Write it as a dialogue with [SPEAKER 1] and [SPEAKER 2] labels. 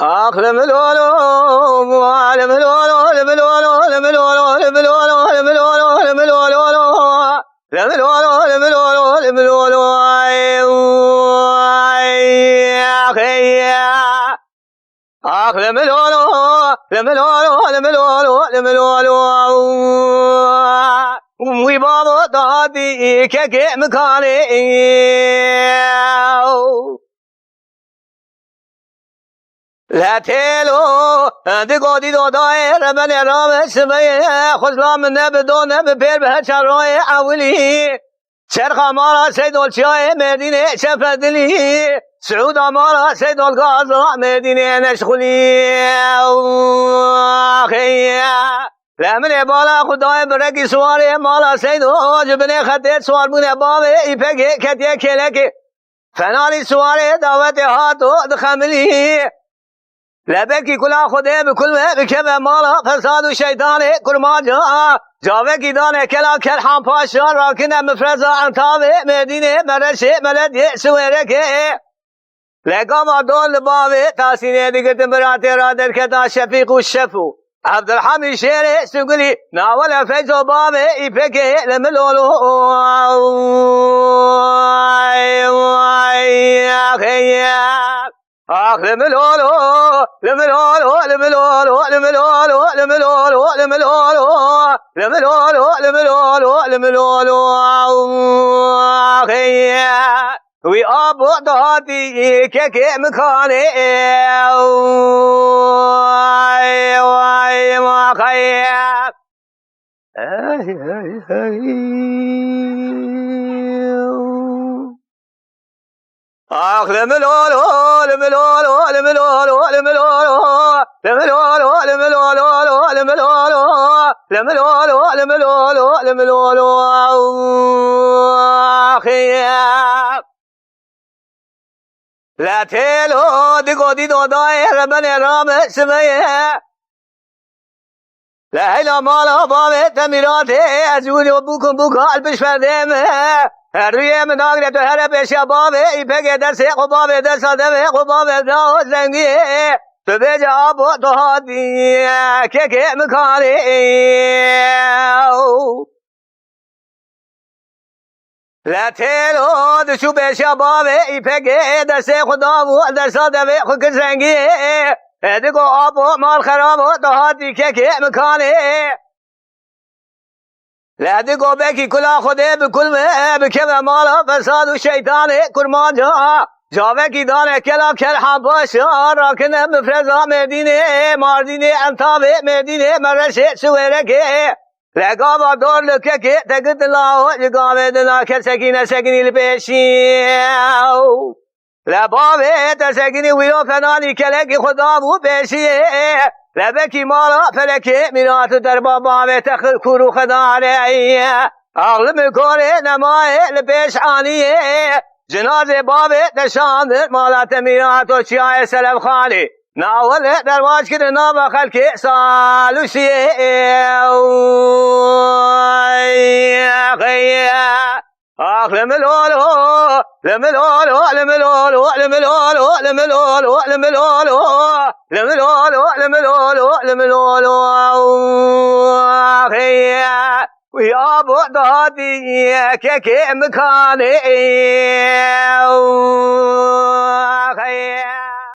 [SPEAKER 1] أخلم لولو لم لولو لم لولو لم لولو لم لولو لم لولو لم لولو لم لولو لم لولو لم لولو أخلم لولو لم لولو لم لولو لم لولو وي بابا دادي كي مكاني لا تلو دقو دي دو داير من رام سمية خزلا من نبدو نببير بهشروي عولي شرخ مارا سيدو الشاي مدينة شفدلي سعود مارا سيدو الغازة مدينة نشخلي أخيا لا من بالا خدای برکی سواری مالا سیدو جبنه خطه سوار بونه بابه ایپگه کتیه کلکی فنالی سواری دعوت هاتو دخملی لبکی کلا خوده بکل بکبه مالا فساد و شیطان کرما جاوه کی دانه کلا کرحان پاشا راکنه مفرزا انتاوه مدینه مرشه ملدیه سویره که لقام دول لباوه تاسینه دیگت براتی را در کتا شفیق و شفو عبدالحمید شیره سگلی ناول فیضو بابه ایپکه لملولو لم لولو لم لولو لم لولو لم لولو لم لولو لم لولو لم لولو لم لولو لم لولو وي ابو دادي كي مكاني واي ما خير لم لولو لم لولو لم لولو لم لولو لم لولو لم لولو لم لولو لم لولو لم لولو لم لولو أخيا لا تلو دقو دي دو داير بني رام سمية لا هلا مالا بابي تميراتي أزولي وبوكم بوكا البش فرديمه روی من آگره تو هر پیشا بابه ای پگه در سی قبابه در ساده قبابه دا زنگی تو بیجا آبو تو هادی که مکانی لطیلو دشو پیشا بابه ای پگه در سی خدا و در ساده خود زنگی دگو آبو مال خرابو تو هادی که مکانی لا دقو بكي كلا خده بكل بكذا مالا فساد الشيطان كرما جاوه کی دانه کلا کرحان باشا راکنه مفرزا مدینه ماردینه انتابه مدینه مرشه سویره که لقابا دور لکه که تقد الله لقابه دنا كسكينة سكيني البيشي لبابه تسكيني ويو فناني كلك خدا بو بيشي لبكي مالا فلكي منات در بابا تخل كورو خدا عليه اغلم كوري نمائه لبيش عانيه جنازه بابه تشاندر مالا تمينات و شياء سلام خالي ناول درواج كده نابا خلقي سالوشيه لم لولو لم لولو لم لولو لم لولو لم لولو لم لولو لم لولو لم لولو لم لولو ويا ابو دادي كي مكاني